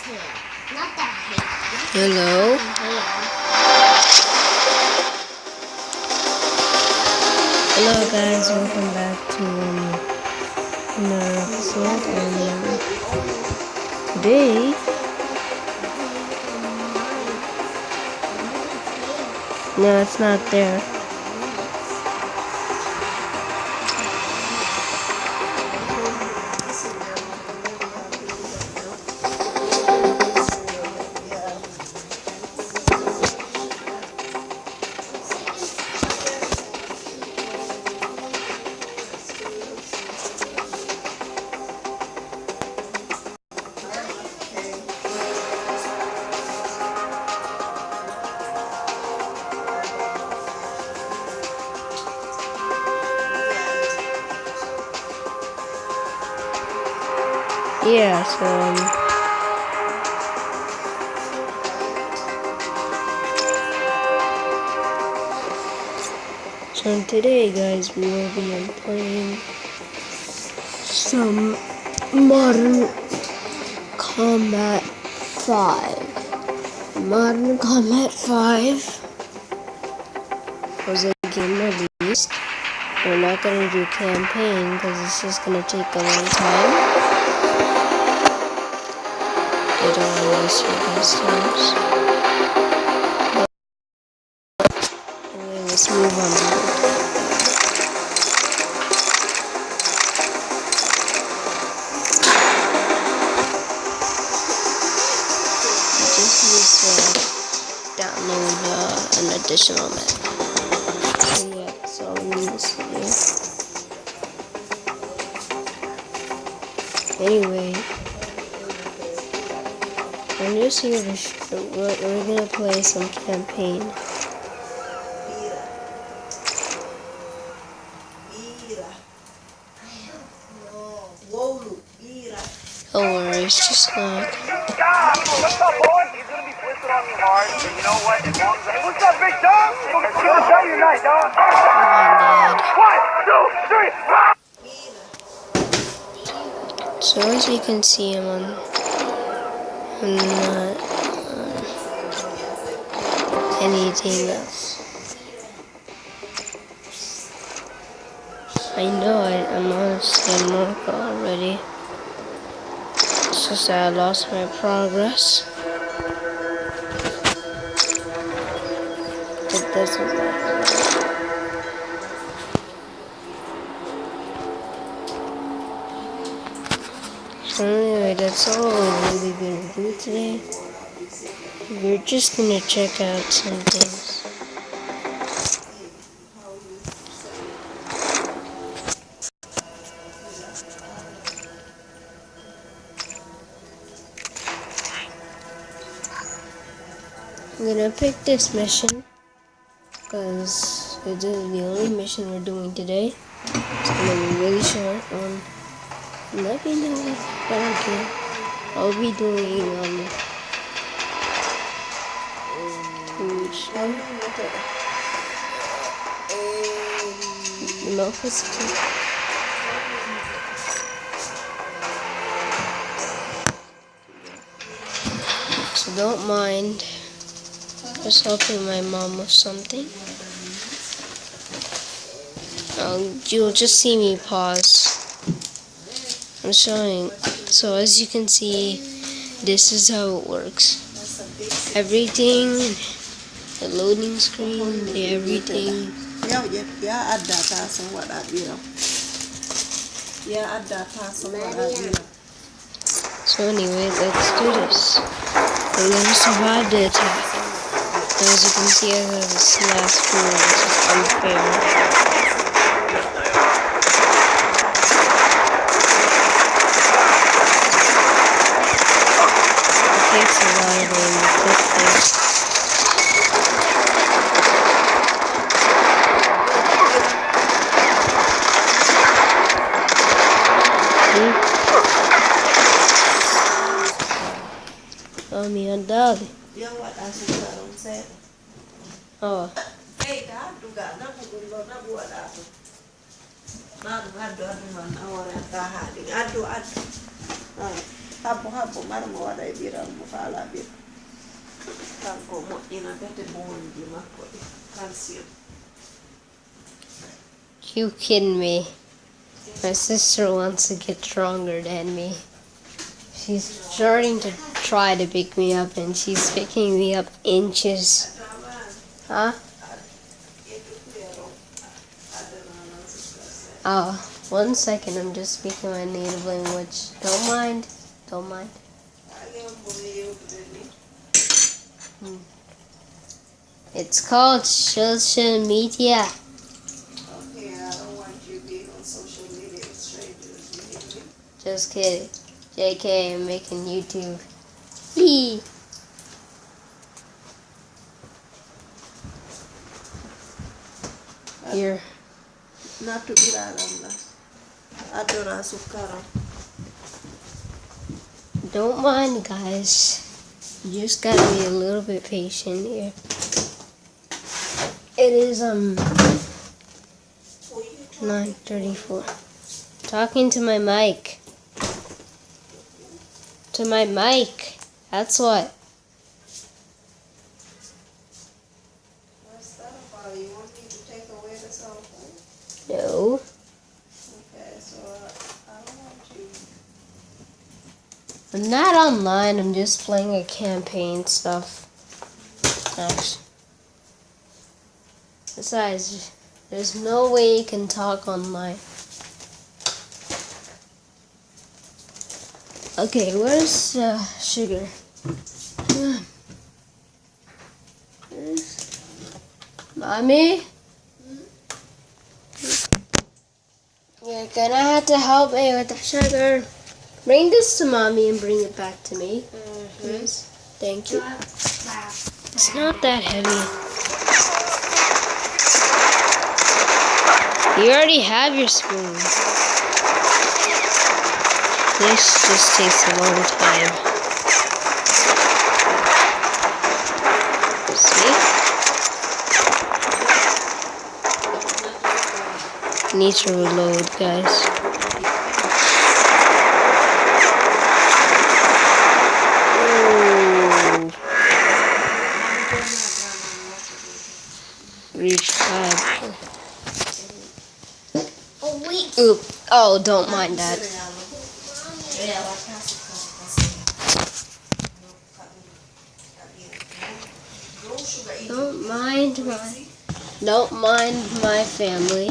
Hello. Hello guys, welcome back to another episode. And today, no, it's not there. Yeah, so today, guys, we will be playing some Modern Combat 5. Modern Combat 5 was a game released. We're not gonna do campaign because it's just gonna take a long time. I don't want to waste your guys' times. Anyway, let's move on. Just need to download an additional map. So yeah, that's all we need to do. Anyway, I'm just here to we're gonna play some campaign. Don't worry, it's just like. What's up, boy? He's gonna be twisted on you hard, but you know what? As long as what's up, big dog? It's gonna tell you night, dog. Come on, Dad. 1, 2, 3. So as you can see, I'm not anything else. I know I'm honestly in America already. It's just that I lost my progress. It doesn't matter. So anyway, that's all we're really gonna do today. We're just gonna check out some things. I'm gonna pick this mission because it is the only mission we're doing today. It's gonna be really short. Let me know if I don't care. I'll be doing so don't mind just helping my mom with something. You'll just see me pause. I'm showing. So as you can see, this is how it works. Everything, the loading screen, everything. Yeah, add data somewhat at Yeah, add data somewhat at So anyway, let's do this. We're gonna survive the attack. As you can see, I have this last pool, which is unfair. It takes a lot of aim to get there. Oh, me and dog. Yeah, what I said. Oh. Hey, Dad, do that. Not what I do. Not what I do. I do. habbo mara mo waɗa e ɓiral mo faala ɓira kanko moƴƴina bete bonji makko ɗi calcium. You kidding me? My sister wants to get stronger than me. She's starting to try to pick me up, and she's picking me up inches. Huh? Oh, 1 second, I'm just speaking my native language. Don't mind. Don't mind. It's called social media. Okay, I don't want you being on social media with strangers. Just kidding. JK, I'm making YouTube. Hee. Here. Not to ɓiraram la adora sukkaram. Don't mind, guys. You just gotta be a little bit patient here. It is 9:34. Talking to my mic. To my mic. That's what. What's that about? You want me to take away the cell phone? No. Okay, so I don't want you. I'm not online. I'm just playing a campaign stuff. Actually. Besides, there's no way you can talk online. Okay, where's sugar? Mommy? You're gonna have to help me with the sugar. Bring this to Mommy and bring it back to me, please. Thank you. It's not that heavy. You already have your spoon. This just takes a long time. See? Need to reload, guys. Ooh. Reach 5. Oh, wait. Oop. Oh, don't mind that. Don't mind my family.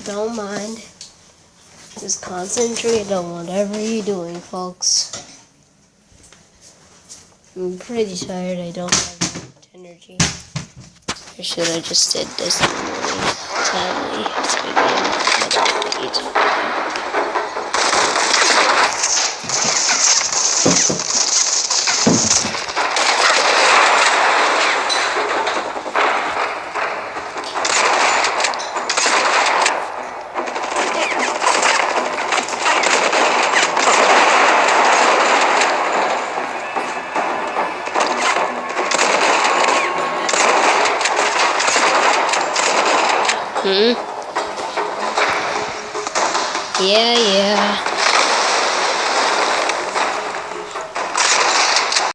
Don't mind. Just concentrate on whatever you're doing, folks. I'm pretty tired. I don't have much energy. Or should I just did this in the morning? Timely. So I get another page. Yeah.